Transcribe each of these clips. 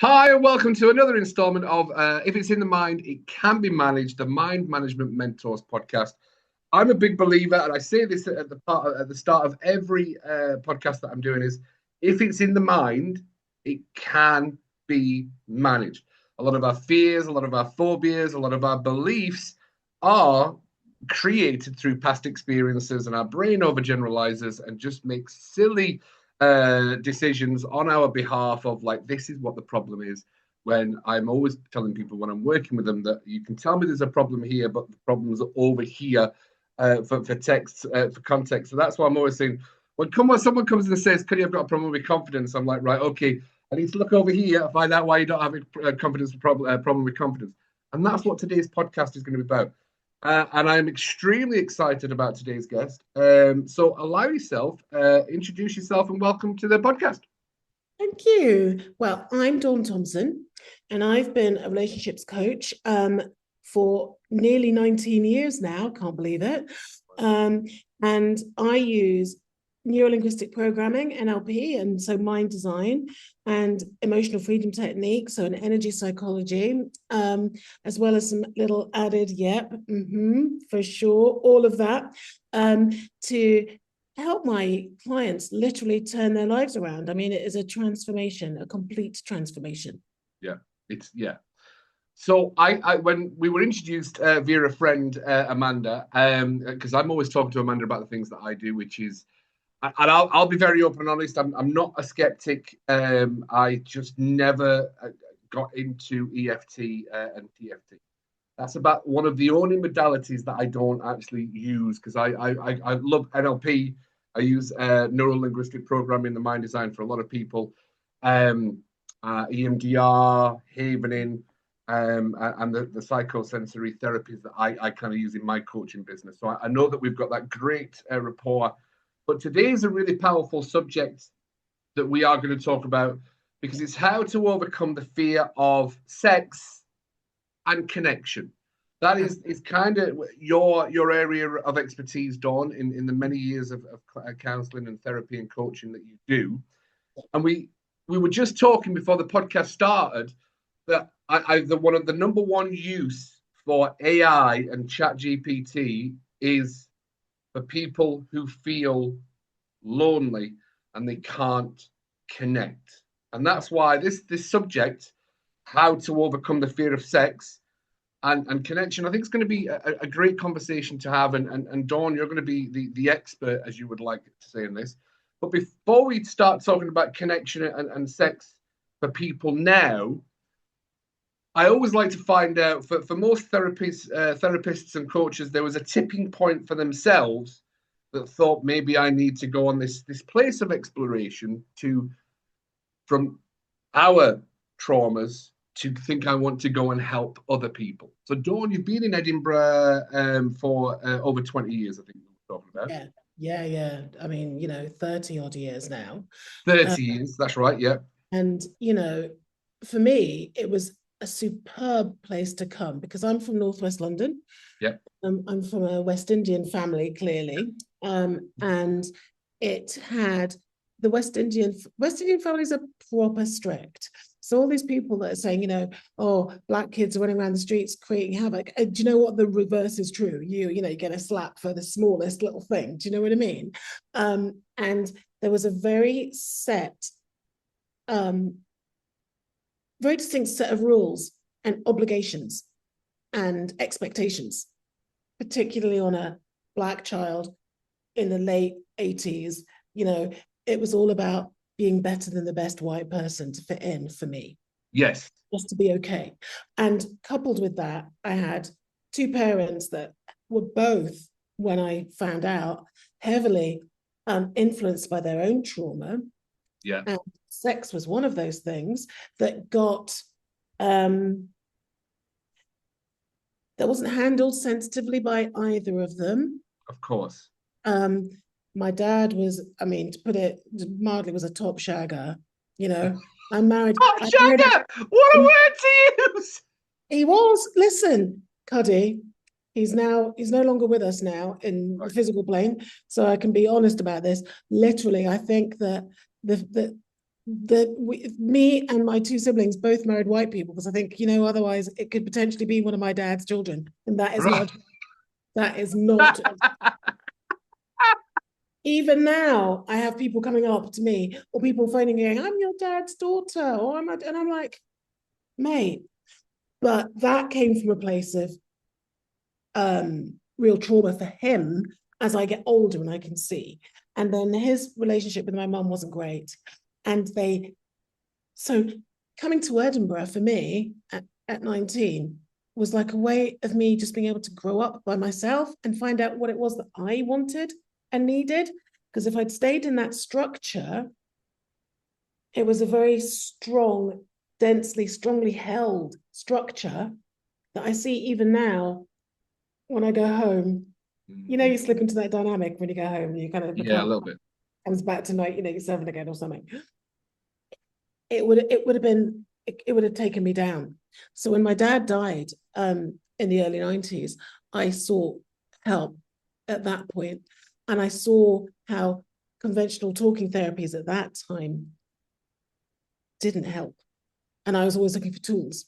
Hi, and welcome to another installment of If It's in the Mind, It Can Be Managed, the Mind Management Mentors podcast. I'm a big believer, and I say this at the start of every podcast that I'm doing, is if it's in the mind, it can be managed. A lot of our fears, a lot of our phobias, a lot of our beliefs are created through past experiences, and our brain overgeneralizes and just makes silly decisions on our behalf of like, this is what the problem is. When I'm always telling people when I'm working with them that you can tell me there's a problem here, but the problem's over here for text, for context. So that's why I'm always saying, when someone comes in and says, Cuddy, I've got a problem with confidence, I'm like, right, okay, I need to look over here and find out why you don't have a confidence problem with confidence. And that's what today's podcast is going to be about. And I'm extremely excited about today's guest. So allow yourself, introduce yourself, and welcome to the podcast. Thank you. Well, I'm Dawn Thomson, and I've been a relationships coach for nearly 19 years now. Can't believe it. And I use neurolinguistic programming, NLP, and so mind design and emotional freedom techniques, so an energy psychology, as well as some little added, for sure, all of that, to help my clients literally turn their lives around. I mean, it is a transformation, a complete transformation. Yeah. So I when we were introduced via a friend, Amanda, because I'm always talking to Amanda about the things that I do, which is, and I'll be very open and honest, I'm not a skeptic. I just never got into EFT and TFT. That's about one of the only modalities that I don't actually use, because I love NLP. I use neuro-linguistic programming, the mind design for a lot of people, EMDR, havening, and the psychosensory therapies that I kind of use in my coaching business. So I know that we've got that great rapport. But today is a really powerful subject that we are going to talk about, because it's how to overcome the fear of sex and connection. That is kind of your area of expertise, Dawn, in the many years of counseling and therapy and coaching that you do. And we were just talking before the podcast started that one of the number one use for AI and Chat GPT is for people who feel lonely and they can't connect. And that's why this subject, how to overcome the fear of sex and connection, I think it's going to be a great conversation to have. And Dawn, you're going to be the expert, as you would like to say, in this. But before we start talking about connection and sex for people now, I always like to find out, for most therapists and coaches, there was a tipping point for themselves that thought, maybe I need to go on this place of exploration from our traumas to think I want to go and help other people. So Dawn, you've been in Edinburgh for over 20 years, I think we're talking about. Yeah. I mean, 30 odd years now. 30 years, that's right, yeah. And, for me, it was a superb place to come because I'm from Northwest London. Yeah. I'm from a West Indian family, clearly. And it had the West Indian families are proper strict. So all these people that are saying, oh, black kids are running around the streets creating havoc. Do you know what? The reverse is true. You get a slap for the smallest little thing. Do you know what I mean? And there was a very set, very distinct set of rules and obligations and expectations, particularly on a black child in the late 80s. It was all about being better than the best white person to fit in for me. Yes. Just to be okay. And coupled with that, I had two parents that were both, when I found out, heavily influenced by their own trauma. Yeah. And sex was one of those things that that wasn't handled sensitively by either of them. Of course. My dad was, to put it mildly, was a top shagger. I'm married. Top shagger! What a word to use! He was. Listen, Cuddy, he's no longer with us now in the physical plane, so I can be honest about this. Literally, I think that me and my two siblings both married white people because I think, otherwise it could potentially be one of my dad's children. And Right. that is not, even now, I have people coming up to me or people phoning going, I'm your dad's daughter, and I'm like, mate, but that came from a place of real trauma for him as I get older and I can see. And then his relationship with my mum wasn't great. And so coming to Edinburgh for me at 19 was like a way of me just being able to grow up by myself and find out what it was that I wanted and needed. Because if I'd stayed in that structure, it was a very strong, strongly held structure that I see even now when I go home. You slip into that dynamic when you go home, you kind of Yeah, a become, little bit. comes back to night, you're 7 again or something. It would have taken me down. So when my dad died in the early 90s, I sought help at that point, and I saw how conventional talking therapies at that time didn't help. And I was always looking for tools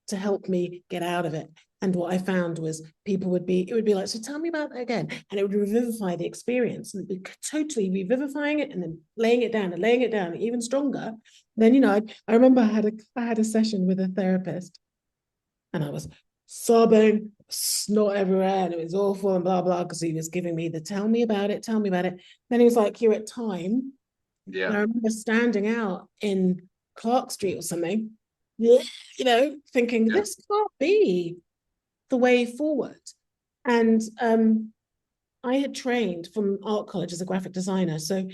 to help me get out of it. And what I found was it would be like, so tell me about that again. And it would revivify the experience, and it'd be totally revivifying it and then laying it down even stronger. Then, I remember I had a session with a therapist and I was sobbing, snot everywhere, and it was awful and blah, blah, because he was giving me the tell me about it. Then he was like, you're at time. And Yeah. I remember standing out in Clark Street or something, thinking Yeah. this can't be the way forward. And I had trained from art college as a graphic designer. So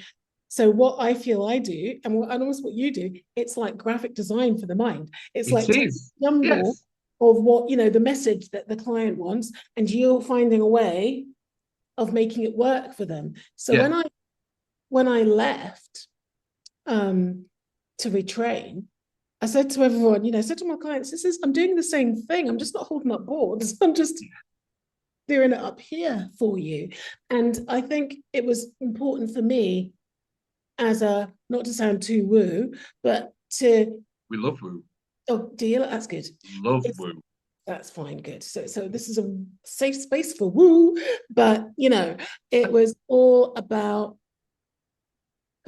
what I feel I do, and also what you do, it's like graphic design for the mind. It's It like is. jumble Yes. of what, the message that the client wants, and you're finding a way of making it work for them. So Yeah. when I left to retrain, I said to everyone, I said to my clients, I'm doing the same thing. I'm just not holding up boards. I'm just doing it up here for you. And I think it was important for me not to sound too woo, but to, We love woo. oh, dear, that's good. Love woo. That's fine, good. So this is a safe space for woo, but, it was all about,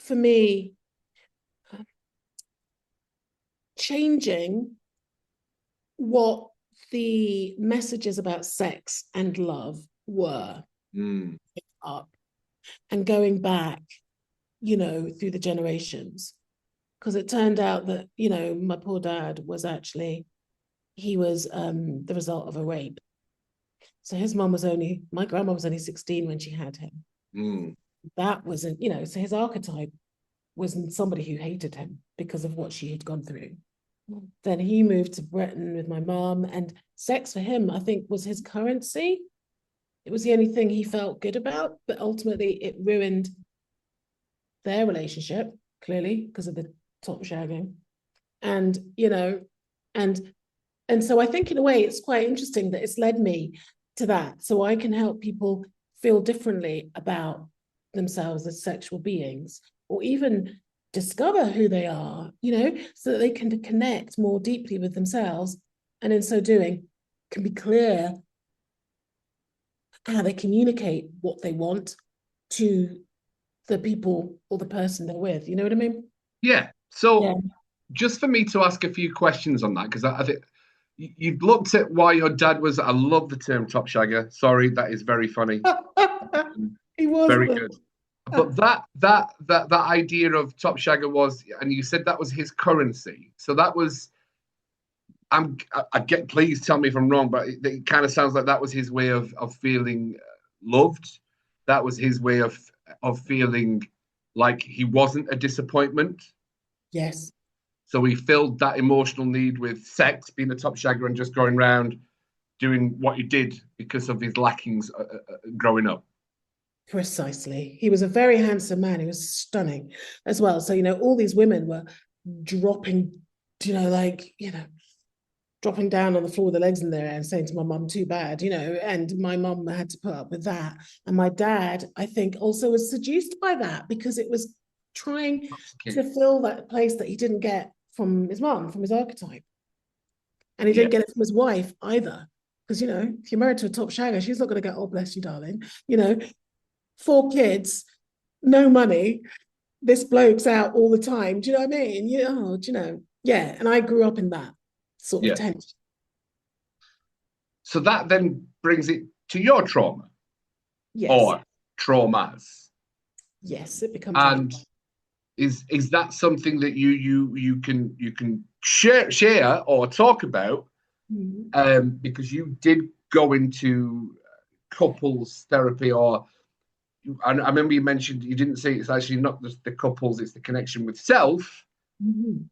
for me, changing what the messages about sex and love were up and going back, through the generations. Because it turned out that, my poor dad was actually, he was the result of a rape. So my grandma was only 16 when she had him. That wasn't, so his archetype wasn't somebody who hated him because of what she had gone through. Then he moved to Britain with my mom, and sex for him, I think, was his currency. It was the only thing he felt good about, but ultimately it ruined their relationship, clearly, because of the top shagging. And, and and so I think in a way it's quite interesting that it's led me to that. So I can help people feel differently about themselves as sexual beings, or even discover who they are, so that they can connect more deeply with themselves. And in so doing, can be clear how they communicate what they want to the people or the person they're with. You know what I mean? Yeah. Yeah. So just for me to ask a few questions on that, because I think you've looked at why your dad was. I love the term top shagger. Sorry, that is very funny. He was Very good. But that idea of top shagger was, and you said that was his currency. So that was. I get. Please tell me if I'm wrong, but it kind of sounds like that was his way of feeling loved. That was his way of feeling like he wasn't a disappointment. Yes. So he filled that emotional need with sex, being a top shagger, and just going around doing what he did because of his lackings growing up. Precisely. He was a very handsome man. He was stunning as well. So, all these women were dropping, dropping down on the floor with their legs in their air and saying to my mum, too bad, and my mum had to put up with that. And my dad, I think, also was seduced by that because it was trying to fill that place that he didn't get from his mom, from his archetype. And he didn't get it from his wife either. Because, you know, if you're married to a top shagger, she's not going to get, oh, bless you, darling. You know, 4 kids, no money, this bloke's out all the time. Do you know what I mean? Yeah, oh, do you know? Yeah. And I grew up in that sort of tension. So that then brings it to your trauma. Yes. Or traumas. Yes, it becomes. And is that something that you can share or talk about? Because you did go into couples therapy, or I remember you mentioned, you didn't say it's actually not just the couples, it's the connection with self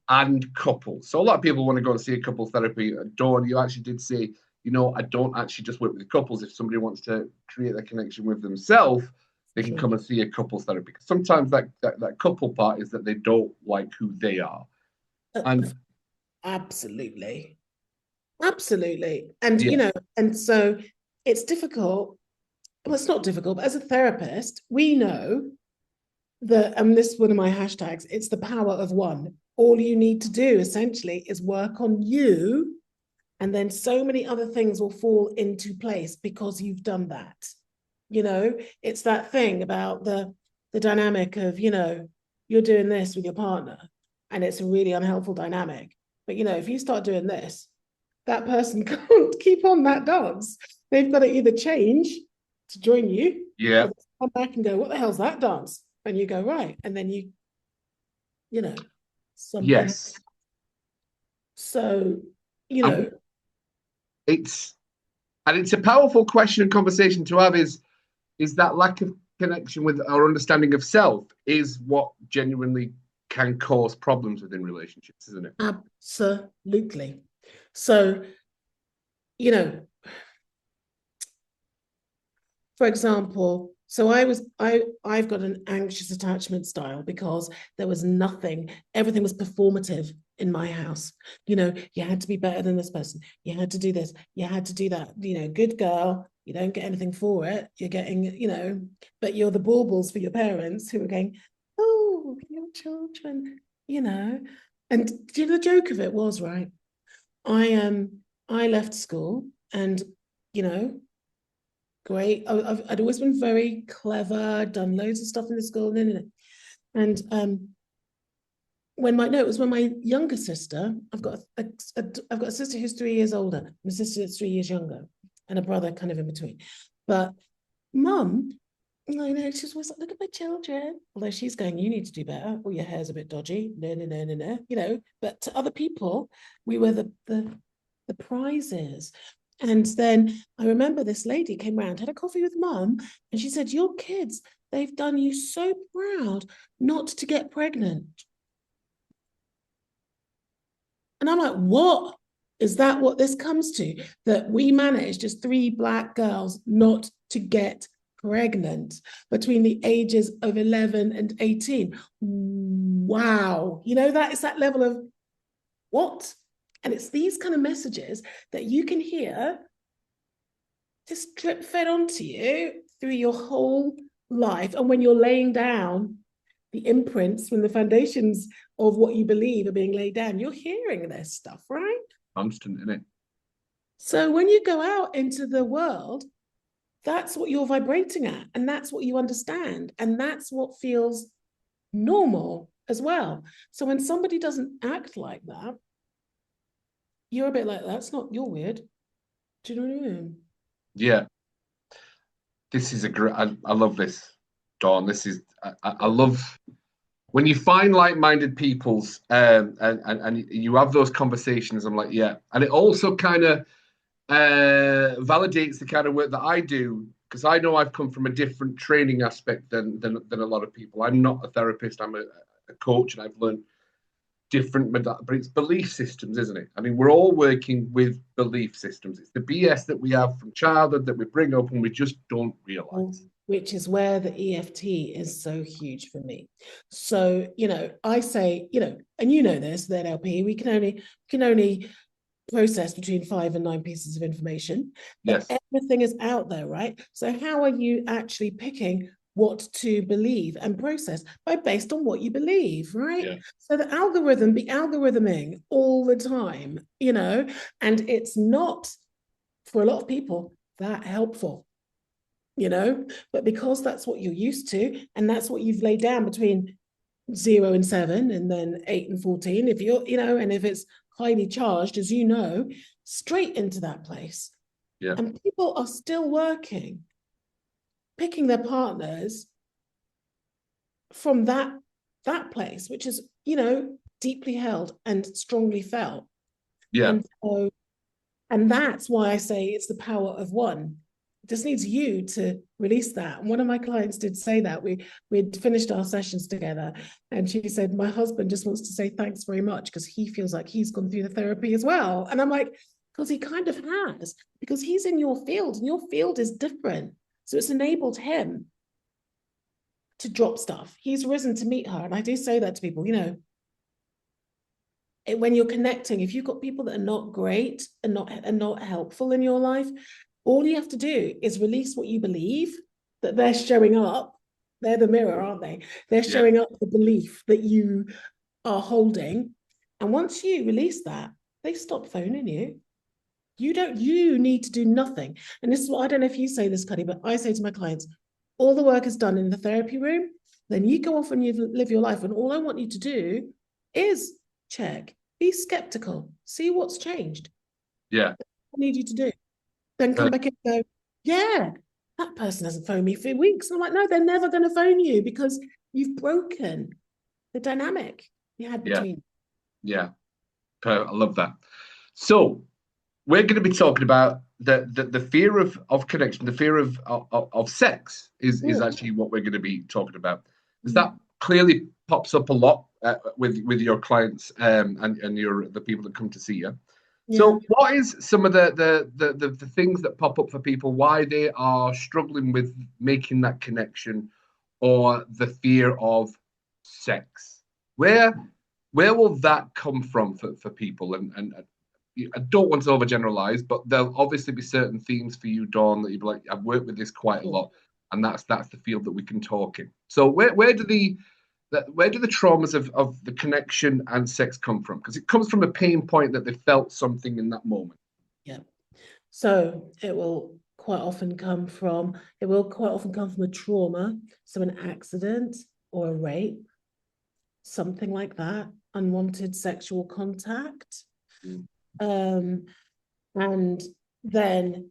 and couples. So a lot of people want to go and see a couples therapy. Dawn, you actually did say, you know, I don't actually just work with the couples. If somebody wants to create that connection with themselves, they can come and see a couples therapy. Because sometimes that couple part is that they don't like who they are. And absolutely. And, you know, and so it's difficult. Well, it's not difficult, but as a therapist, we know that, and this is one of my hashtags, it's the power of one. All you need to do essentially is work on you, and then so many other things will fall into place because you've done that. You know, it's that thing about the dynamic of, you know, you're doing this with your partner and it's a really unhelpful dynamic. But, you know, if you start doing this, that person can't keep on that dance. They've got to either change to join you, or come back and go, what the hell's that dance? And you go, right. And then you know, something. Yes. So, you know. It's a powerful question and conversation to have, is that lack of connection with our understanding of self is what genuinely can cause problems within relationships, isn't it? Absolutely. So, you know, for example, so I've got an anxious attachment style because there was nothing, everything was performative in my house. You know, you had to be better than this person. You had to do this. You had to do that. You know, good girl, you don't get anything for it. You're getting, you know, but you're the baubles for your parents who are going, oh, your children, you know. And you know, the joke of it was, right, I left school and, you know, great. I'd always been very clever, done loads of stuff in the school. And when my younger sister, I've got a sister who's 3 years older, my sister that's 3 years younger, and a brother kind of in between. But mum, you know, she's always like, look at my children. Although she's going, you need to do better. Oh, your hair's a bit dodgy. No. You know, but to other people, we were the prizes. And then I remember this lady came around, had a coffee with mum, and she said, your kids, they've done you so proud not to get pregnant. And I'm like, what? Is that what this comes to? That we managed as 3 Black girls not to get pregnant between the ages of 11 and 18. Wow. You know, that is that level of what? And it's these kind of messages that you can hear just drip fed onto you through your whole life. And when you're laying down the imprints, when the foundations of what you believe are being laid down, you're hearing this stuff, right? Constant, isn't it? So when you go out into the world, that's what you're vibrating at, and that's what you understand, and that's what feels normal as well. So when somebody doesn't act like that, you're a bit like, that's not, you're weird. Do you know what I mean? Yeah. This is a great, I love this, Dawn. This is, I love when you find like-minded peoples and you have those conversations. I'm like, yeah. And it also kind of validates the kind of work that I do, because I know I've come from a different training aspect than a lot of people. I'm not a therapist. I'm a coach, and I've learned different, but it's belief systems, isn't it? I mean, we're all working with belief systems. It's the BS that we have from childhood that we bring up and we just don't realize. Which is where the EFT is so huge for me. So, you know, I say, you know, and you know this, the NLP, we can only process between 5 and 9 pieces of information. But everything is out there, right? So how are you actually picking what to believe and process based on what you believe, right? Yeah. So the algorithm be algorithming all the time, and it's not, for a lot of people, that helpful, but because that's what you're used to, and that's what you've laid down between 0 and 7, and then 8 and 14, if you're, and if it's highly charged, as straight into that place. Yeah. And people are still picking their partners from that place, which is, deeply held and strongly felt. Yeah. And that's why I say it's the power of one. It just needs you to release that. And one of my clients did say that. We'd finished our sessions together, and she said, my husband just wants to say thanks very much because he feels like he's gone through the therapy as well. And I'm like, because he kind of has, because he's in your field, and your field is different. So it's enabled him to drop stuff. He's risen to meet her. And I do say that to people, when you're connecting, if you've got people that are not great and not helpful in your life, all you have to do is release what you believe, that they're showing up. They're the mirror, aren't they? They're showing up the belief that you are holding. And once you release that, they stop phoning you. You need to do nothing. And this is what, I don't know if you say this, Cuddy, but I say to my clients, all the work is done in the therapy room. Then you go off and you live your life. And all I want you to do is check, be skeptical, see what's changed. Yeah. That's what I need you to do. Then come back and go, yeah, that person hasn't phoned me for weeks. And I'm like, no, they're never going to phone you because you've broken the dynamic you had between. Yeah. I love that. So we're going to be talking about the fear of connection, the fear of sex is actually what we're going to be talking about. Because that clearly pops up a lot with your clients and the people that come to see you. Yeah. So what is some of the things that pop up for people, why they are struggling with making that connection, or the fear of sex? Where will that come from for people? And I don't want to overgeneralize, but there'll obviously be certain themes for you, Dawn, that you'd be like, I've worked with this quite a lot, and that's the field that we can talk in. So where do the traumas of the connection and sex come from? Because it comes from a pain point that they felt something in that moment. Yeah. So it will quite often come from a trauma, so an accident or a rape, something like that, unwanted sexual contact. And then,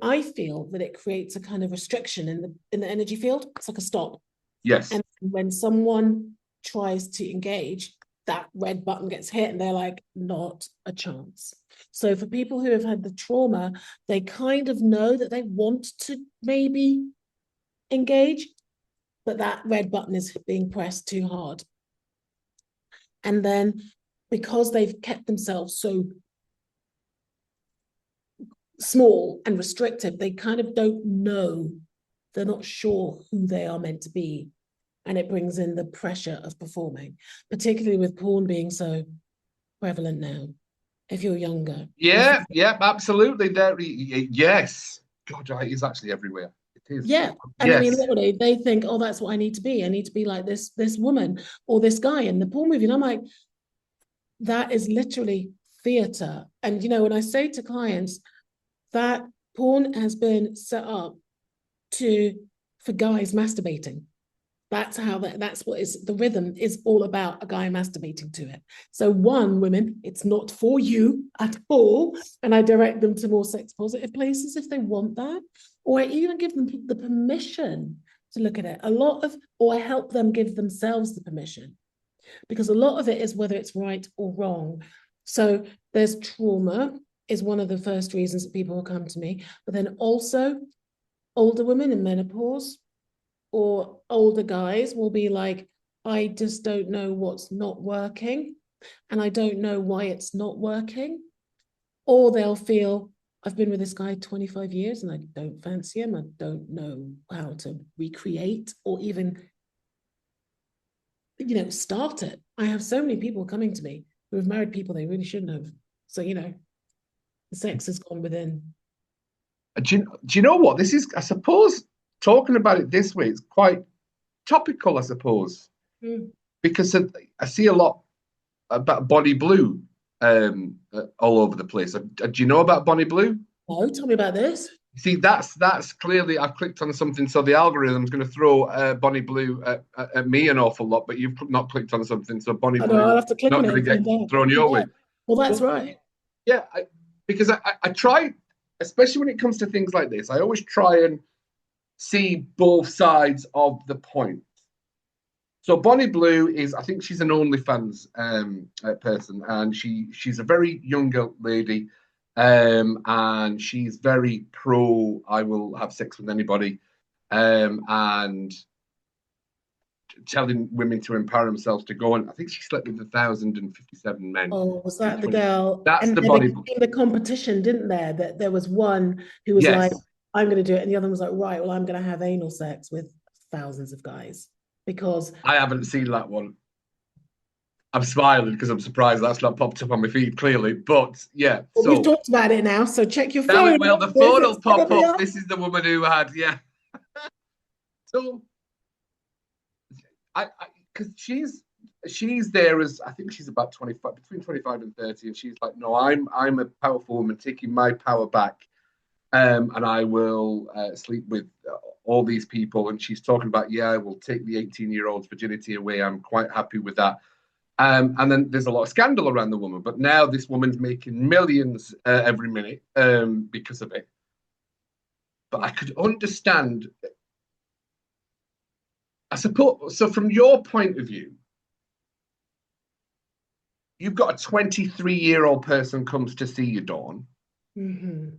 I feel that it creates a kind of restriction in the energy field. It's like a stop. Yes. And when someone tries to engage, that red button gets hit and they're like, not a chance. So for people who have had the trauma, they kind of know that they want to maybe engage, but that red button is being pressed too hard. And then because they've kept themselves so small and restrictive, they kind of don't know, they're not sure who they are meant to be. And it brings in the pressure of performing, particularly with porn being so prevalent now. If you're younger. Yeah, absolutely. Yes. God, it is actually everywhere. It is. Yeah. And I mean, literally, they think, oh, that's what I need to be. I need to be like this woman or this guy in the porn movie. And I'm like, that is literally theater. And, when I say to clients that porn has been set up for guys masturbating. That's what is the rhythm is all about, a guy masturbating to it. So women, it's not for you at all. And I direct them to more sex positive places if they want that. Or I even give them the permission to look at it. Or I help them give themselves the permission. Because a lot of it is whether it's right or wrong. So there's trauma is one of the first reasons that people will come to me. But then also older women in menopause, or older guys will be like, I just don't know what's not working, and I don't know why it's not working. Or they'll feel, I've been with this guy 25 years and I don't fancy him. I don't know how to recreate or even, start it. I have so many people coming to me who have married people they really shouldn't have. So, the sex has gone within. Do you know what? This is, I suppose, talking about it this way, it's quite topical, I suppose, because I see a lot about Bonnie Blue all over the place. Do you know about Bonnie Blue? Oh, tell me about this. See, that's clearly I've clicked on something, so the algorithm's going to throw Bonnie Blue at me an awful lot, but you've not clicked on something, so Bonnie I know, Blue I'll have to click not on it going to and get find out. thrown your Yeah. way. Well, that's right. Yeah, because I try, especially when it comes to things like this, I always try and see both sides of the point. So Bonnie Blue is, I think she's an OnlyFans person, and she's a very young lady, and she's very pro. I will have sex with anybody, and telling women to empower themselves to go. And I think she slept with 1,057 men. Oh, was that the girl? That's And the then Bonnie they Blue. came the competition, didn't there? That there was one who was like, Yes, I'm going to do it. And the other one was like, right, well, I'm going to have anal sex with thousands of guys because I haven't seen that one. I'm smiling because I'm surprised that's not popped up on my feed clearly. But yeah, well, we've so talked about it now. So check your now phone. it will. The phone will pop up. This is the woman who had, yeah. So I because she's there as I think she's about 25, between 25 and 30, and she's like, no, I'm a powerful woman taking my power back, and I will sleep with all these people. And she's talking about, yeah, I will take the 18-year-old's virginity away. I'm quite happy with that. And then there's a lot of scandal around the woman, but now this woman's making millions every minute because of it. But I could understand, I suppose. So from your point of view, you've got a 23-year-old person comes to see you, Dawn, and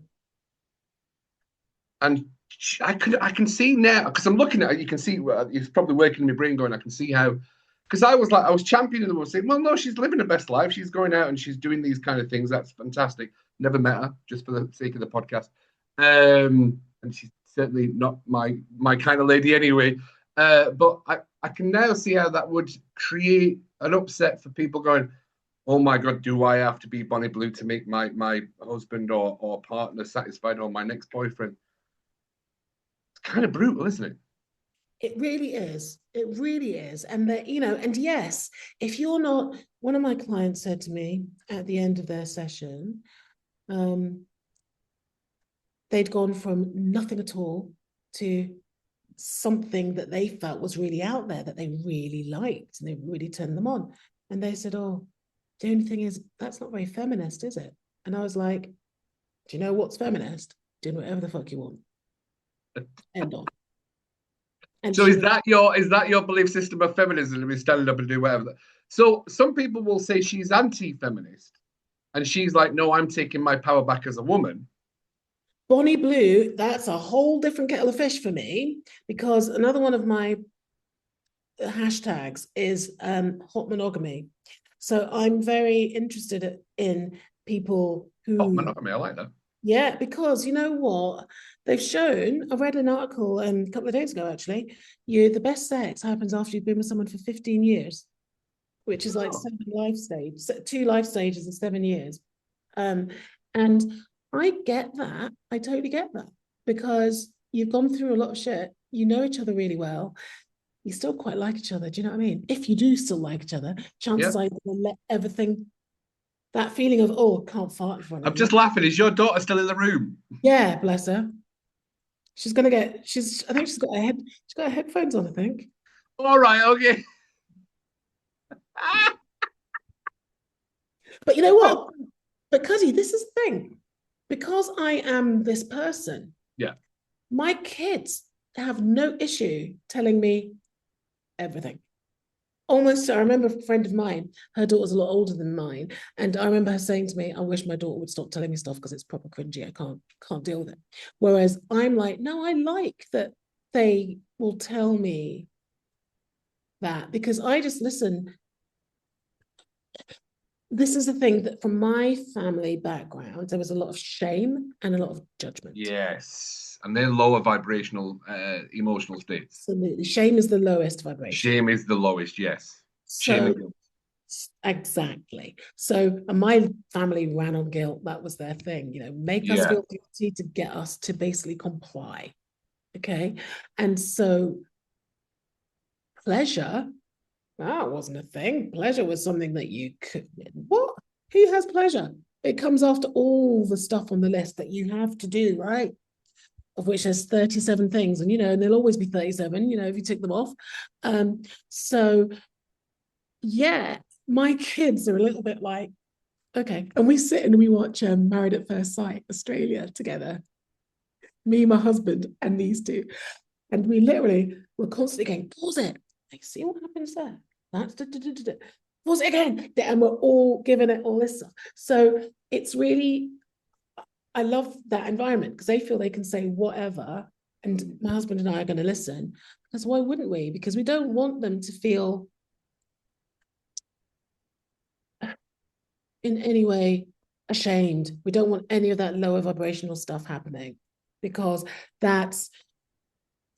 I can see now because I'm looking at it. You can see it's probably working in my brain, going, I can see how. Because I was championing the woman, saying, well, no, she's living her best life. She's going out and she's doing these kind of things. That's fantastic. Never met her, just for the sake of the podcast. And she's certainly not my kind of lady anyway. But I can now see how that would create an upset for people going, oh my God, do I have to be Bonnie Blue to make my husband or partner satisfied, or my next boyfriend? It's kind of brutal, isn't it? It really is. It really is. And that, and yes, if you're not, one of my clients said to me at the end of their session, they'd gone from nothing at all to something that they felt was really out there that they really liked and they really turned them on. And they said, oh, the only thing is, that's not very feminist, is it? And I was like, do you know what's feminist? Do whatever the fuck you want. End on. And so is that your belief system of feminism? Is standing up and do whatever? So some people will say she's anti-feminist, and she's like, no, I'm taking my power back as a woman. Bonnie Blue, that's a whole different kettle of fish for me, because another one of my hashtags is hot monogamy. So I'm very interested in people who hot monogamy. I like that. Yeah, because you know what? They've shown, I read an article a couple of days ago, actually, the best sex happens after you've been with someone for 15 years, which is like 7 life stages, 2 life stages in 7 years. And I get that. I totally get that, because you've gone through a lot of shit. You know each other really well. You still quite like each other. Do you know what I mean? If you do still like each other, chances are you'll let everything, that feeling of, oh, can't fart in front of I'm you. just laughing. Is your daughter still in the room? Yeah, bless her. I think she's got her headphones on, I think. All right, okay. But you know what? But Cuddy, this is the thing. Because I am this person, yeah, my kids have no issue telling me everything. Almost, I remember a friend of mine, her daughter's a lot older than mine, and I remember her saying to me, I wish my daughter would stop telling me stuff because it's proper cringy. I can't deal with it. Whereas I'm like, no, I like that they will tell me that, because I just listen. This is the thing, that from my family background, there was a lot of shame and a lot of judgment. Yes. And they're lower vibrational emotional states. Absolutely. Shame is the lowest vibration. Shame is the lowest, yes. Shame and guilt. Exactly. So, and my family ran on guilt. That was their thing, make us feel guilty to get us to basically comply. Okay. And so pleasure, that wasn't a thing. Pleasure was something that you could, what? Who has pleasure? It comes after all the stuff on the list that you have to do, right? Of which there's 37 things, and and there'll always be 37, if you tick them off. So yeah, my kids are a little bit like, okay. And we sit and we watch Married at First Sight Australia together, me, my husband, and these two. And we literally were constantly going, pause it. Like, see what happens there. That's pause it again. And we're all giving it all this stuff. So it's really, I love that environment because they feel they can say whatever. And my husband and I are going to listen. Because why wouldn't we? Because we don't want them to feel in any way ashamed. We don't want any of that lower vibrational stuff happening because that's,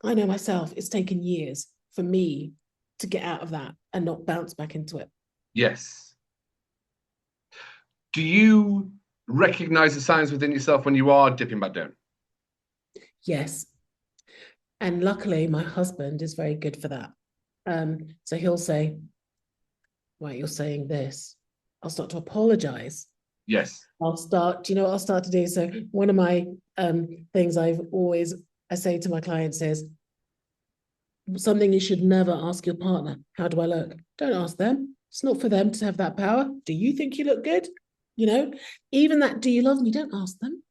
I know myself, it's taken years for me to get out of that and not bounce back into it. Yes. Do you recognize the signs within yourself when you are dipping back down? Yes. And luckily, my husband is very good for that. So he'll say, "Why you're saying this?" I'll start to apologize. Yes. I'll start, do you know what I'll start to do? So one of my things I say to my clients is, something you should never ask your partner, how do I look? Don't ask them. It's not for them to have that power. Do you think you look good? Even that, do you love me? Don't ask them,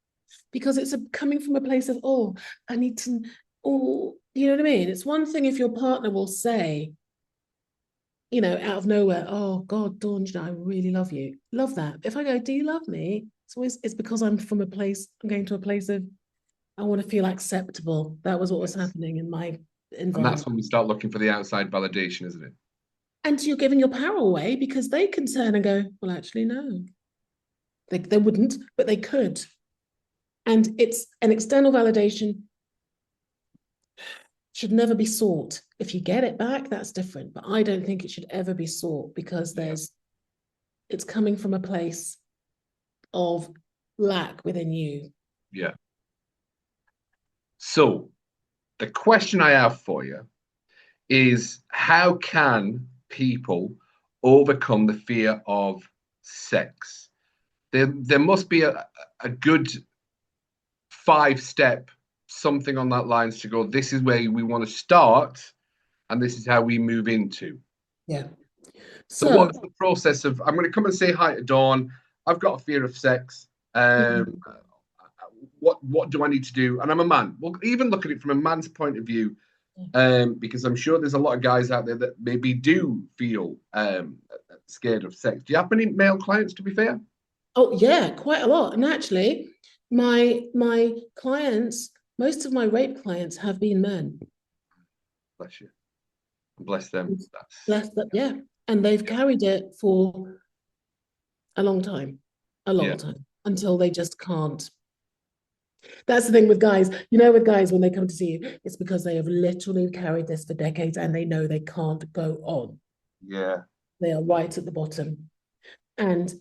because it's coming from a place of, oh, I need to, oh, you know what I mean? It's one thing if your partner will say, out of nowhere, oh God, Dawn, I really love you. Love that. If I go, do you love me? It's because I'm going to a place of, I want to feel acceptable. That was what was happening in my And environment. that's when we start looking for the outside validation, isn't it? And you're giving your power away because they can turn and go, well, actually, no. They wouldn't, but they could. And it's an external validation should never be sought. If you get it back, that's different. But I don't think it should ever be sought because it's coming from a place of lack within you. Yeah. So the question I have for you is, how can people overcome the fear of sex? There must be a good 5-step something on that lines to go, this is where we want to start and this is how we move into. Yeah. So what's the process of, I'm going to come and say hi to Dawn, I've got a fear of sex, what do I need to do? And I'm a man. We'll even look at it from a man's point of view, because I'm sure there's a lot of guys out there that maybe do feel scared of sex. Do you have many male clients, to be fair? Oh yeah, quite a lot. And actually, my clients, most of my rape clients have been men. Bless you. Bless them. Bless them, yeah. And they've carried it for a long time, until they just can't. That's the thing with guys. With guys, when they come to see you, it's because they have literally carried this for decades and they know they can't go on. Yeah. They are right at the bottom. And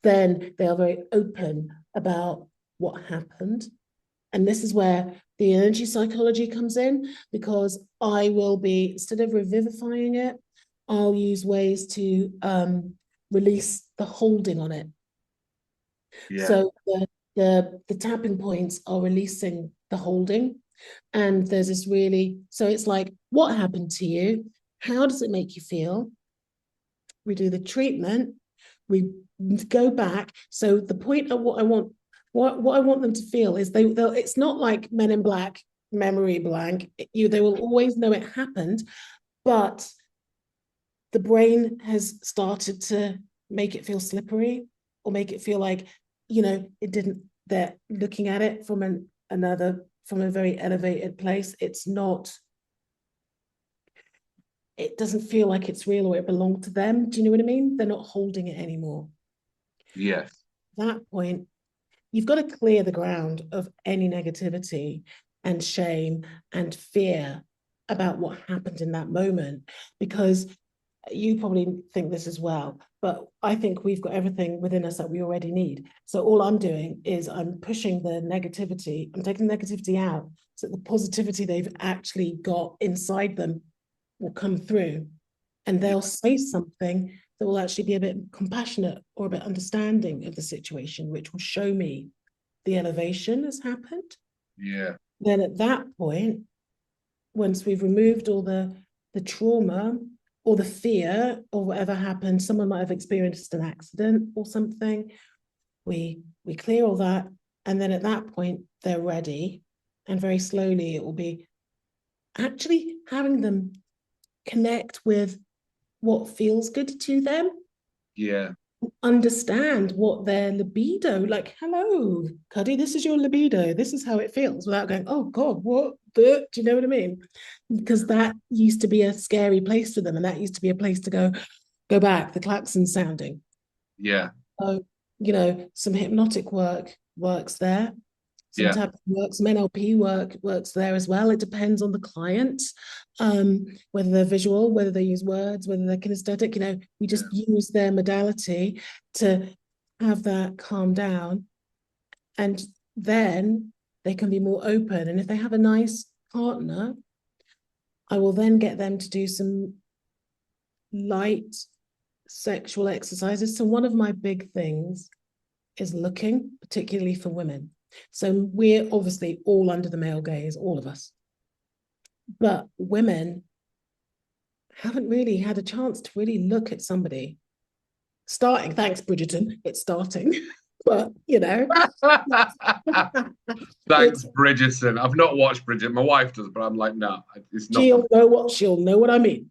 then they are very open about what happened. And this is where the energy psychology comes in, because I will be, instead of revivifying it, I'll use ways to release the holding on it. Yeah. So the tapping points are releasing the holding. And there's this so it's like, what happened to you? How does it make you feel? We do the treatment, we go back. So the point of what I want them to feel is it's not like Men in Black, memory blank. They will always know it happened, but the brain has started to make it feel slippery, or make it feel like, it didn't, they're looking at it from from a very elevated place. It doesn't feel like it's real or it belonged to them. Do you know what I mean? They're not holding it anymore. Yes. At that point, you've got to clear the ground of any negativity and shame and fear about what happened in that moment, because you probably think this as well, but I think we've got everything within us that we already need. So all I'm doing is I'm pushing the negativity, I'm taking the negativity out so the positivity they've actually got inside them will come through, and they'll say something that will actually be a bit compassionate or a bit understanding of the situation, which will show me the elevation has happened. Yeah. Then at that point, once we've removed all the trauma or the fear or whatever happened, someone might have experienced an accident or something, we clear all that, and then at that point they're ready, and very slowly it will be actually having them connect with what feels good to them. Yeah. Understand what their libido, like, hello, Cuddy, this is your libido. This is how it feels, without going, oh God, what? Do you know what I mean? Because that used to be a scary place for them, and that used to be a place to go back, the klaxon sounding. Yeah. So, some hypnotic work works there. Some Yeah. type of work, some NLP works there as well. It depends on the client, whether they're visual, whether they use words, whether they're kinesthetic. We just use their modality to have that calm down, and then they can be more open. And if they have a nice partner, I will then get them to do some light sexual exercises. So one of my big things is looking, particularly for women. So we're obviously all under the male gaze, all of us. But women haven't really had a chance to really look at somebody. Thanks, Bridgerton, it's starting. But, Thanks, Bridgerton. I've not watched Bridget. My wife does, but I'm like, no, it's not. She'll know what I mean.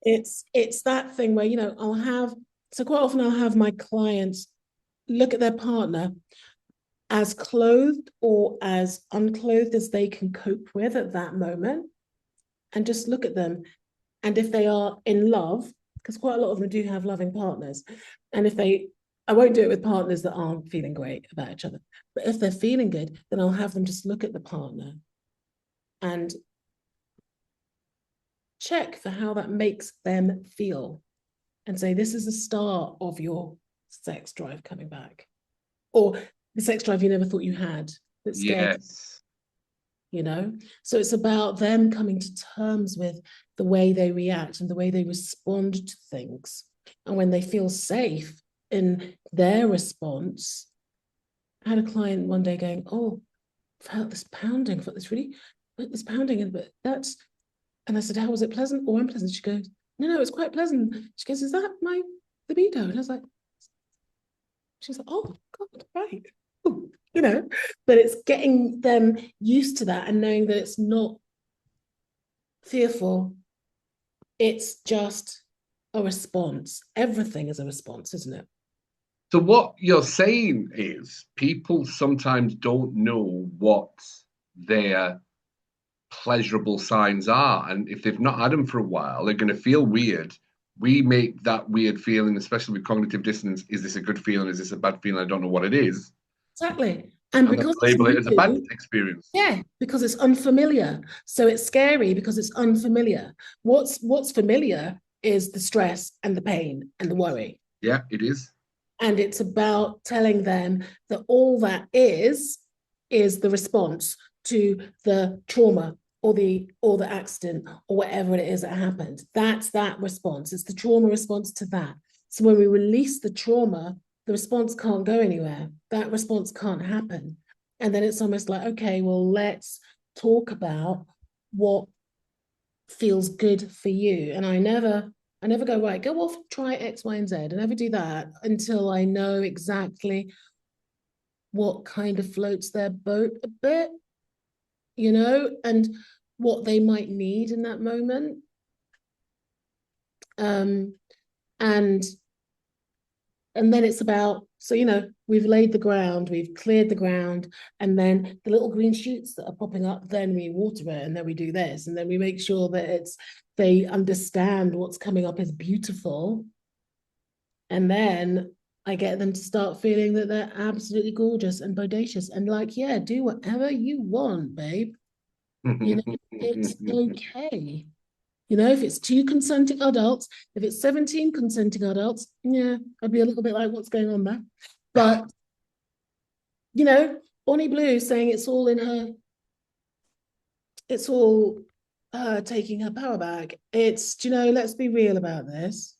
It's that thing where, quite often I'll have my clients look at their partner as clothed or as unclothed as they can cope with at that moment, and just look at them. And if they are in love, because quite a lot of them do have loving partners, and I won't do it with partners that aren't feeling great about each other, but if they're feeling good, then I'll have them just look at the partner and check for how that makes them feel, and say, this is the start of your sex drive coming back, or the sex drive you never thought you had that scared you. So it's about them coming to terms with the way they react and the way they respond to things. And when they feel safe in their response, I had a client one day going, oh, I felt this pounding, this pounding, and I said, how was it, pleasant or unpleasant? She goes, no, it's quite pleasant. She goes, is that my libido? And I was like, she's like, oh God, right. Ooh, but it's getting them used to that and knowing that it's not fearful. It's just a response. Everything is a response, isn't it? So what you're saying is people sometimes don't know what their pleasurable signs are. And if they've not had them for a while, they're going to feel weird. We make that weird feeling, especially with cognitive dissonance. Is this a good feeling? Is this a bad feeling? I don't know what it is. Exactly. And because label it as a bad experience. Yeah, because it's unfamiliar. So it's scary because it's unfamiliar. What's familiar is the stress and the pain and the worry. Yeah, it is. And it's about telling them that all that is the response to the trauma or the accident or whatever it is that happened. That's that response. It's the trauma response to that. So when we release the trauma, the response can't go anywhere. That response can't happen. And then it's almost like, okay, well, let's talk about what feels good for you. And I never go, right, go off, try X, Y, and Z. I never do that until I know exactly what kind of floats their boat a bit, and what they might need in that moment. And then it's about, so, we've laid the ground, we've cleared the ground, and then the little green shoots that are popping up, then we water it, and then we do this, and then we make sure that they understand what's coming up is beautiful. And then I get them to start feeling that they're absolutely gorgeous and bodacious and like, yeah, do whatever you want, babe. It's okay. You know, if it's 2 consenting adults, if it's 17 consenting adults, yeah, I'd be a little bit like, what's going on there? But, you know, Bonnie Blue saying it's all in her, it's all her taking her power back. It's, you know, let's be real about this.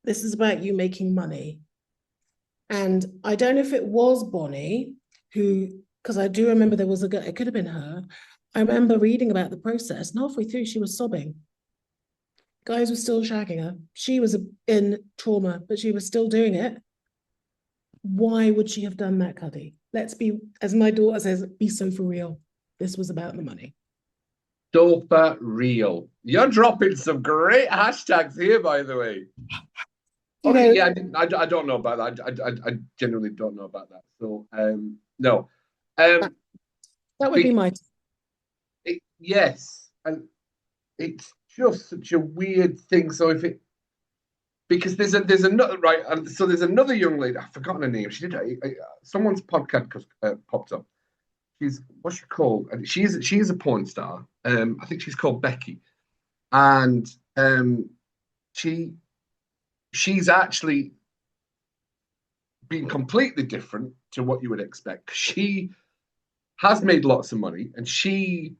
This is about you making money. And I don't know if it was Bonnie who, because I do remember there was a girl, it could have been her. I remember reading about the process, and halfway through, she was sobbing. Guys were still shagging her. She was in trauma, but she was still doing it. Why would she have done that, Cuddy? Let's be, as my daughter says, be so for real. This was about the money. So for real. You're dropping some great hashtags here, by the way. You Okay, know, yeah, I don't know about that. I generally don't know about that. So, no. that would be my. Yes, and it's just such a weird thing. So if it because there's another right, and so there's another young lady. I've forgotten her name. She did someone's podcast popped up. She's what's she called? And she's a porn star. I think she's called Becky, and she's actually been completely different to what you would expect. She has made lots of money, and she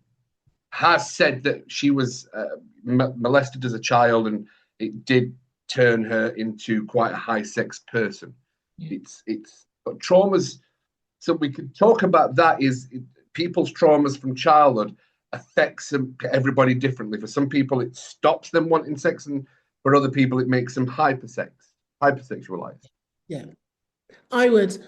has said that she was molested as a child, and it did turn her into quite a high sex person. Yeah. It's but traumas. So we could talk about that. People's traumas from childhood affects everybody differently. For some people, it stops them wanting sex, and for other people, it makes them hypersexualized. Yeah, I would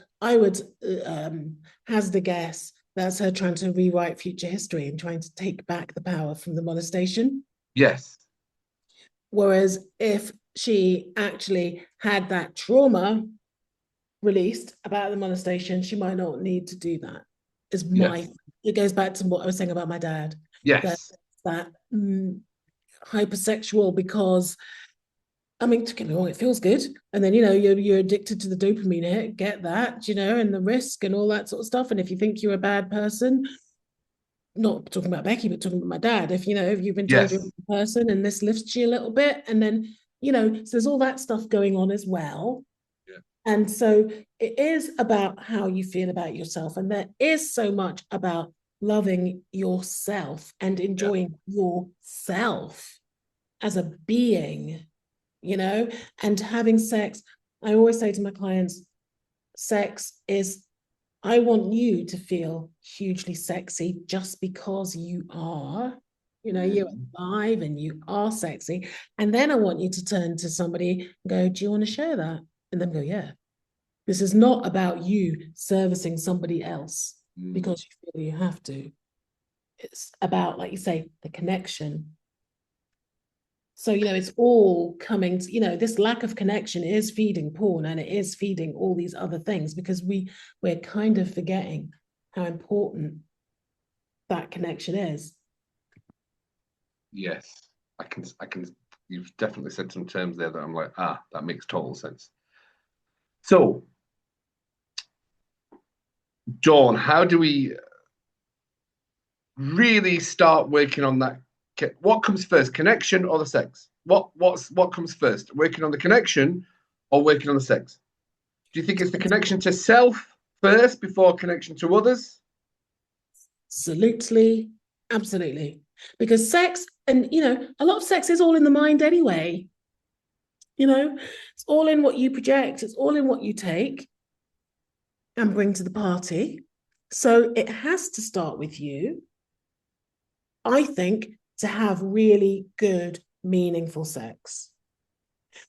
hazard a guess that's her trying to rewrite future history and trying to take back the power from the molestation. Yes. Whereas if she actually had that trauma released about the molestation, she might not need to do that. It goes back to what I was saying about my dad. Yes. That hypersexual because I mean, don't get me wrong, it feels good. And then, you know, you're addicted to the dopamine hit, get that, you know, and the risk and all that sort of stuff. And if you think you're a bad person, not talking about Becky, but talking about my dad, if you've been told you're a person and this lifts you a little bit, and then, you know, so there's all that stuff going on as well. Yeah. And so it is about how you feel about yourself. And there is so much about loving yourself and enjoying yourself as a being, you know, and having sex. I always say to my clients, sex is, I want you to feel hugely sexy just because you are, you know, you're alive and you are sexy. And then I want you to turn to somebody and go, do you want to share that? And then go, yeah. This is not about you servicing somebody else because you feel you have to. It's about, like you say, the connection. So, you know, it's all coming to, you know, this lack of connection is feeding porn, and it is feeding all these other things because we're kind of forgetting how important that connection is. Yes, I can, you've definitely said some terms there that I'm like, that makes total sense. So, Dawn, how do we really start working on that? What comes first, connection or the sex? What comes first, working on the connection or working on the sex? Do you think it's the connection to self first before connection to others? Absolutely. Because sex, and you know, a lot of sex is all in the mind anyway. You know, it's all in what you project, it's all in what you take and bring to the party. So it has to start with you, I think, to have really good, meaningful sex.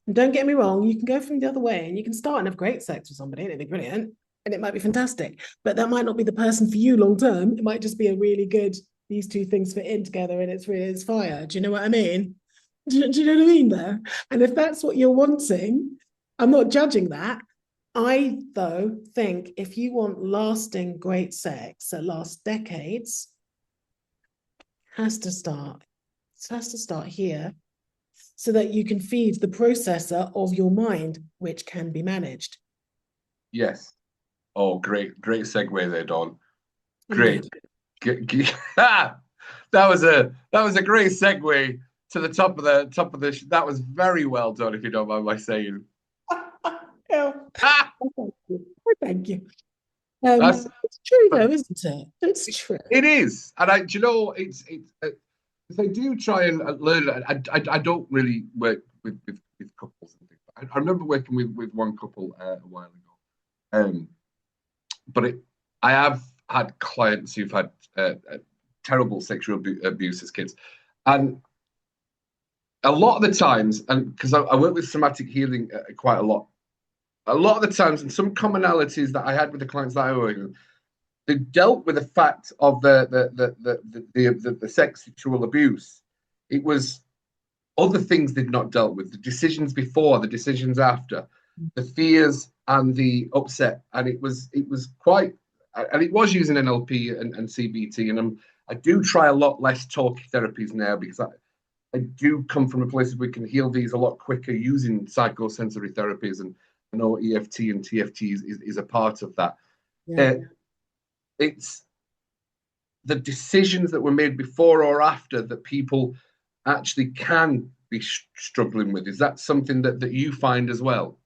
And don't get me wrong, you can go from the other way and you can start and have great sex with somebody and it'd be brilliant and it might be fantastic, but that might not be the person for you long term. It might just be a really good, these two things fit in together and it's fire. Do you know what I mean? Do you know what I mean there? And if that's what you're wanting, I'm not judging that. I, though, think if you want lasting great sex that lasts decades, has to start here so that you can feed the processor of your mind, which can be managed. Yes. Oh, great segue there, Dawn. Great. That was a great segue to the top of the. That was very well done, if you don't mind my saying. Yeah. Thank you. Thank you. That's It's true though, isn't it? It's true. it is, and do you know it's. If I do try and learn, I don't really work with couples and things. I remember working with one couple a while ago, but I have had clients who've had terrible sexual abuse as kids, and a lot of the times, and because I work with somatic healing quite a lot of the times, and some commonalities that I had with the clients that I work with, they dealt with the fact of the sexual abuse. It was other things they'd not dealt with, the decisions before, the decisions after, the fears and the upset, and it was quite, and it was using NLP and CBT, and I do try a lot less talk therapies now because I do come from a place where we can heal these a lot quicker using psychosensory therapies, and I know EFT and TFT is a part of that. Yeah. It's the decisions that were made before or after that people actually can be struggling with. Is that something that you find as well?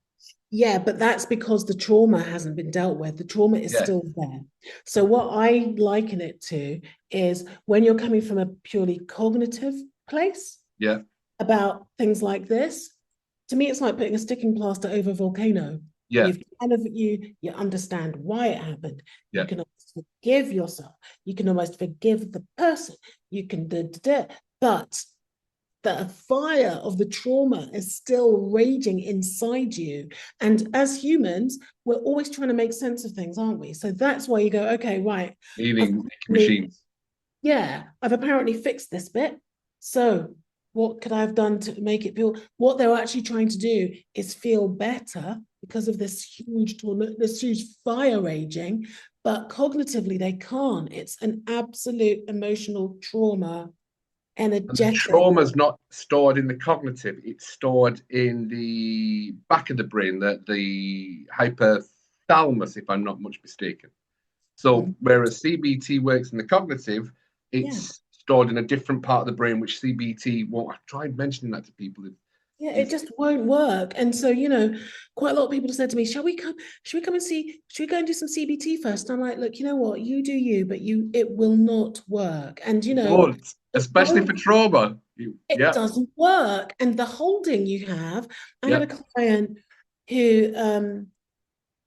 Yeah, but that's because the trauma hasn't been dealt with. The trauma is Yeah, still there. So what I liken it to is when you're coming from a purely cognitive place yeah, about things like this, to me, it's like putting a sticking plaster over a volcano. yeah, You've kind of you understand why it happened. yeah. You can almost forgive yourself. You can almost forgive the person. You can but the fire of the trauma is still raging inside you. And as humans, we're always trying to make sense of things, aren't we? So that's why you go, okay, right. Meaning machines. Yeah, I've apparently fixed this bit. So what could I have done to make it feel? What they're actually trying to do is feel better because of this huge trauma, this huge fire raging, but cognitively they can't. It's an absolute emotional trauma, And the energetic. trauma is not stored in the cognitive; it's stored in the back of the brain, the hypothalamus, if I'm not much mistaken. So whereas CBT works in the cognitive, Yeah. it's stored in a different part of the brain, which CBT won't. I've tried mentioning that to people. Yeah, it just won't work. And so, quite a lot of people have said to me, should we come and should we go and do some CBT first? And I'm like, look, you know what, you do you, but it will not work. And Won't, especially for trauma. it Yeah, doesn't work. And the holding you have, I had yeah. a client who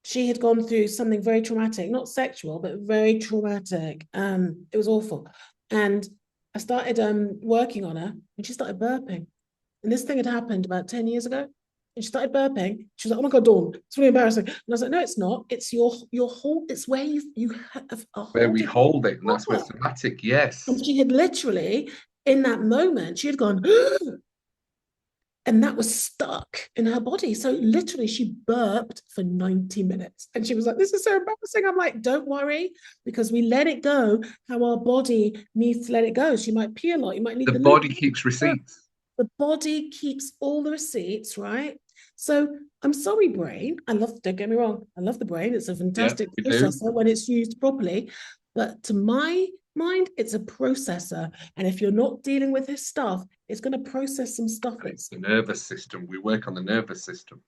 she had gone through something very traumatic, not sexual, but very traumatic. It was awful. And I started working on her and she started burping. And this thing had happened about 10 years ago. And she started burping. She was like, oh my God, Dawn, it's really embarrassing. And I was like, no, it's not. It's your whole, it's where you have a Where we holding hold it, and that's where power. somatic. Yes, And she had literally, in that moment, she had gone, and that was stuck in her body. So literally, she burped for 90 minutes. And she was like, this is so embarrassing. I'm like, don't worry, because we let it go how our body needs to let it go. So you might pee a lot, you might need the the loo. body keeps receipts. The body keeps all the receipts, right? So I'm sorry, brain. Don't get me wrong, I love the brain. It's a Yeah, fantastic we do. processor when it's used properly. But to my mind, it's a processor. And if you're not dealing with this stuff, it's going to process some stuff. It's the nervous system. We work on the nervous system.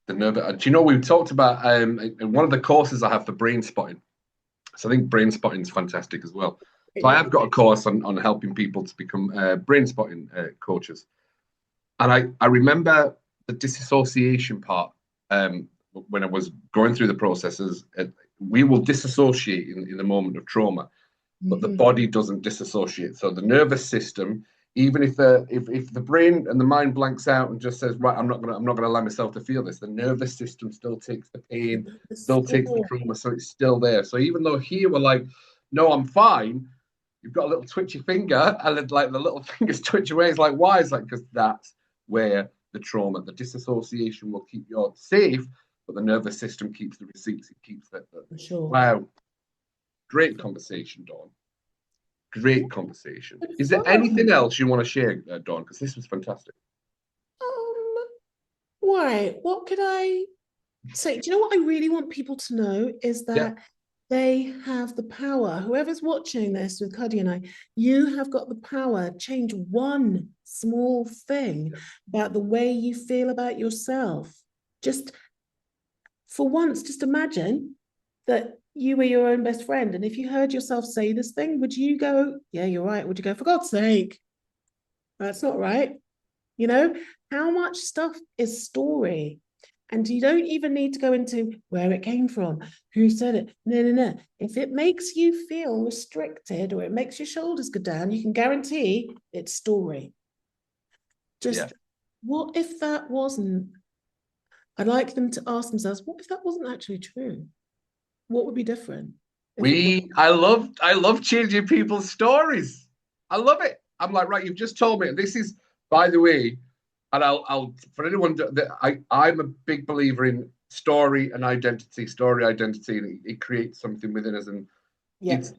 The nerve. Do you know we talked about one of the courses I have for brain spotting? So I think brain spotting is fantastic as well. So I have got a course on helping people to become brain spotting coaches. And I remember the disassociation part when I was going through the processes. We will disassociate in the moment of trauma, but the body doesn't disassociate. So the nervous system, even if the brain and the mind blanks out and just says, right, I'm not gonna allow myself to feel this, the nervous system still takes the pain, still takes the trauma, so it's still there. So even though here we're like, no, I'm fine, you've got a little twitchy finger, and like the little fingers twitch away. It's like, why? It's like, because that's where the trauma, the disassociation will keep you safe, but the nervous system keeps the receipts. It keeps that. Sure. Wow. Great conversation, Dawn. Great conversation. Is there anything else you want to share, Dawn? Because this was fantastic. Why? What could I say? Do you know what I really want people to know is that they have the power. Whoever's watching this with Cuddy and I, you have got the power. Change one small thing about the way you feel about yourself. Just for once, just imagine that you were your own best friend. And if you heard yourself say this thing, would you go, yeah, you're right? Would you go, for God's sake, that's not right? You know, how much stuff is story? And you don't even need to go into where it came from, who said it. No, no, no. If it makes you feel restricted or it makes your shoulders go down, you can guarantee it's story. Just what if that wasn't? I'd like them to ask themselves, what if that wasn't actually true? What would be different? I love changing people's stories. I love it. I'm like, right, you've just told me. And this is, by the way, and I'll for anyone that I'm a big believer in story and identity. Story, identity, and it creates something within us. And it's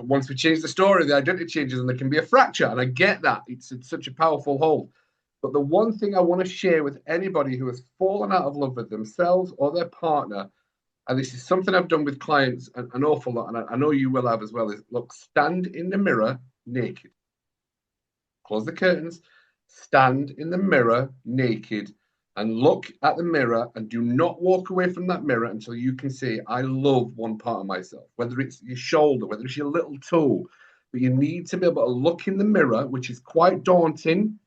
once we change the story, the identity changes, and there can be a fracture. And I get that. It's such a powerful whole. But the one thing I want to share with anybody who has fallen out of love with themselves or their partner, and this is something I've done with clients an awful lot, and I know you will have as well, is look, stand in the mirror naked. Close the curtains, stand in the mirror naked, and look at the mirror, and do not walk away from that mirror until you can say, I love one part of myself, whether it's your shoulder, whether it's your little toe. But you need to be able to look in the mirror, which is quite daunting.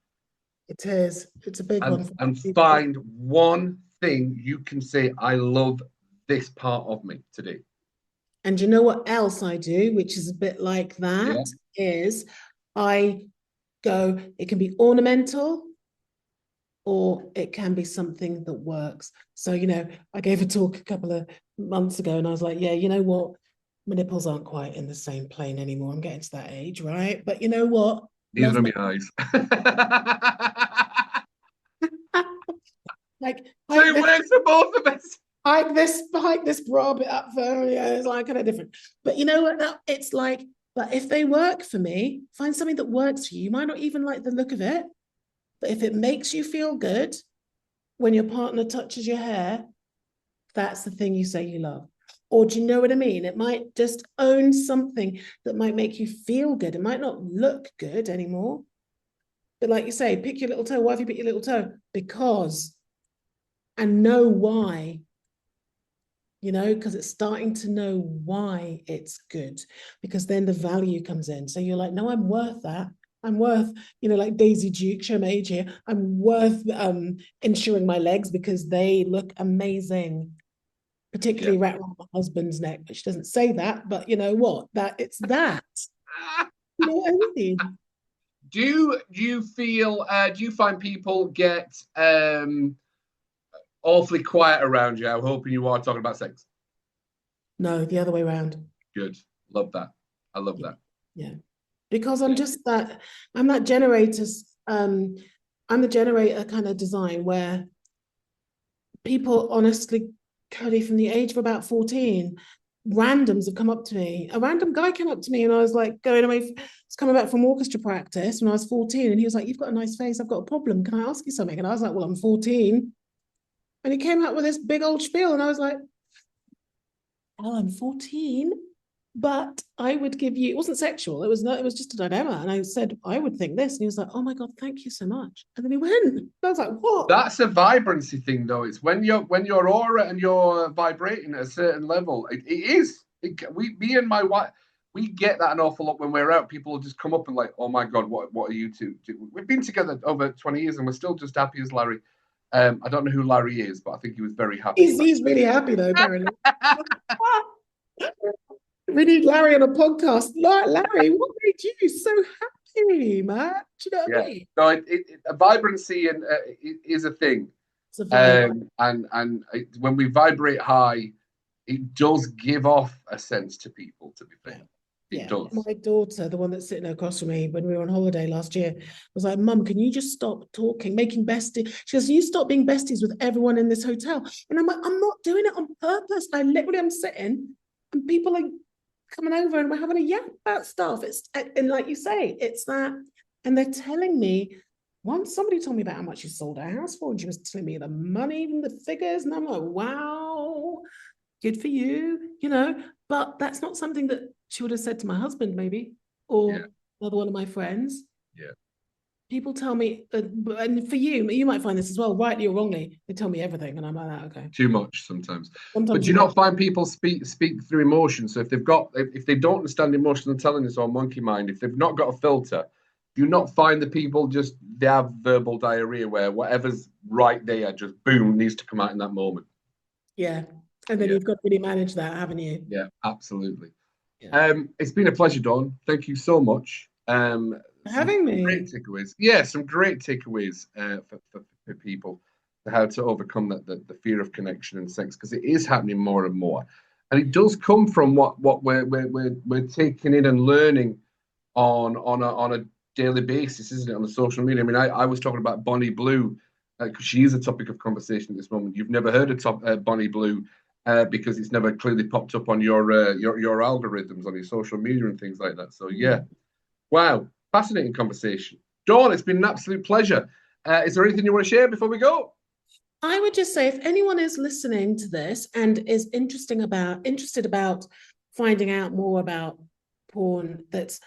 It is. It's a big one. And find one thing you can say, I love this part of me today. And you know what else I do, which is a bit like that, is I go, it can be ornamental or it can be something that works. So, you know, I gave a talk a couple of months ago and I was like, yeah, you know what? My nipples aren't quite in the same plane anymore. I'm getting to that age, right? But you know what? Neither are my eyes. Like, so it works for both of us. Hike this bra bit up for, yeah, it's like kind of different. But you know what? It's like, but if they work for me, find something that works for you. You might not even like the look of it, but if it makes you feel good when your partner touches your hair, that's the thing you say you love. Or do you know what I mean? It might just own something that might make you feel good. It might not look good anymore. But like you say, pick your little toe. Why have you picked your little toe? Because, and know why. You know, because it's starting to know why it's good, because then the value comes in. So you're like, no, I'm worth that. I'm worth, you know, like Daisy Duke, show my age here. I'm worth insuring my legs because they look amazing, particularly right around my husband's neck, which doesn't say that, but you know what? That it's that. You know what I mean? Do you feel? Do you find people get awfully quiet around you? I'm hoping you are talking about sex. No, the other way around. Good. Love that. I love that. Yeah. Because I'm just that, I'm that generator's, I'm the generator kind of design where people honestly, Cody, from the age of about 14, randoms have come up to me. A random guy came up to me and I was like going away, I was coming back from orchestra practice when I was 14 and he was like, you've got a nice face, I've got a problem, can I ask you something? And I was like, well, I'm 14. And he came out with this big old spiel and I was like, oh, I'm 14, but I would give you, it wasn't sexual, it was not, it was just a dilemma. And I said, I would think this. And he was like, oh my God, thank you so much. And then he went. And I was like, what? That's a vibrancy thing though. It's when your aura and you're vibrating at a certain level. Me and my wife, we get that an awful lot when we're out. People will just come up and like, oh my God, what are you two doing? We've been together over 20 years and we're still just happy as Larry. I don't know who Larry is, but I think he was very happy. He's really happy though, apparently. We need Larry on a podcast. Larry, what made you so happy, man? Do you know what I mean? No, a vibrancy and is a thing. It's a vibe. And when we vibrate high, it does give off a sense to people, to be fair. It does. My daughter, the one that's sitting across from me when we were on holiday last year, was like, Mum, can you just stop talking, making besties? She goes, you stop being besties with everyone in this hotel. And I'm like, I'm not doing it on purpose. I literally am sitting and people are coming over and we're having a yap about stuff. And like you say, it's that. And they're telling me, once somebody told me about how much she sold her house for, and she was telling me the money and the figures. And I'm like, wow. good for you, but that's not something that she would have said to my husband, maybe, Yeah, or another one of my friends. yeah. People tell me, and for you, you might find this as well, rightly or wrongly, they tell me everything, and I'm like, okay. Too much sometimes. But Sometimes do a you bit. not find people speak through emotion? So if they don't understand emotional intelligence or monkey mind, if they've not got a filter, do you not find that people just they have verbal diarrhea where whatever's right there just boom needs to come out in that moment? Yeah. And then Yeah, you've got to really manage that, haven't you? yeah, absolutely. Yeah. It's been a pleasure, Dawn. Thank you so much. Some Having great me. takeaways. Yeah, some great takeaways for people how to overcome the fear of connection and sex because it is happening more and more, and it does come from what we're taking in and learning on a daily basis, isn't it? On the social media. I mean, I was talking about Bonnie Blue because she is a topic of conversation at this moment. You've never heard of Bonnie Blue because it's never clearly popped up on your algorithms on your social media and things like that. So yeah, wow, fascinating conversation. Dawn, it's been an absolute pleasure. Is there anything you want to share before we go? I would just say if anyone is listening to this and is interested about finding out more about porn that's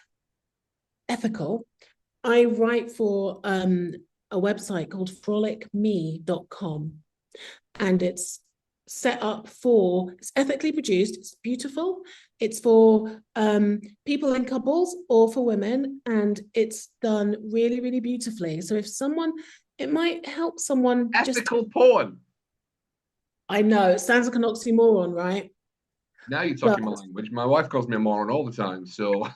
ethical, I write for a website called frolicme.com, and it's set up for, it's ethically produced, it's beautiful, it's for people in couples or for women, and it's done really, really beautifully. So if someone, it might help someone just, Ethical porn. I know it sounds like an oxymoron, right? Now you're But talking my language. My wife calls me a moron all the time. So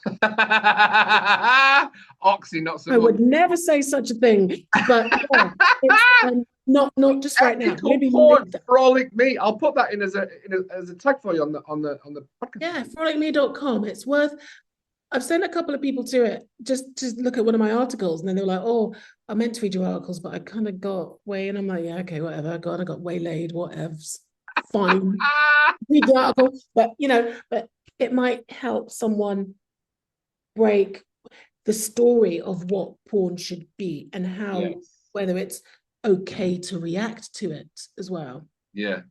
oxy, not so I much. would never say such a thing. But yeah, it's not just right now. Ethical Maybe porn, later. frolic me. I'll put that in as a tag for you on the podcast. Yeah, frolicme.com. It's worth. I've sent a couple of people to it just to look at one of my articles, and then they were like, "Oh, I meant to read your articles, but I kind of got way," and I'm like, "Yeah, okay, whatever. I got waylaid. Whatever's fine. Read the article, but but it might help someone break the story of what porn should be and how Yes. whether it's okay to react to it as well." Yeah.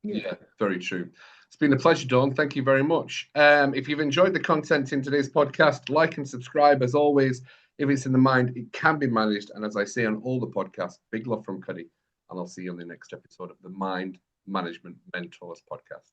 Yeah. Yeah. Very true. It's been a pleasure, Dawn. Thank you very much. If you've enjoyed the content in today's podcast, like and subscribe. As always, if it's in the mind, it can be managed. And as I say on all the podcasts, big love from Cuddy. And I'll see you on the next episode of the Mind Management Mentors podcast.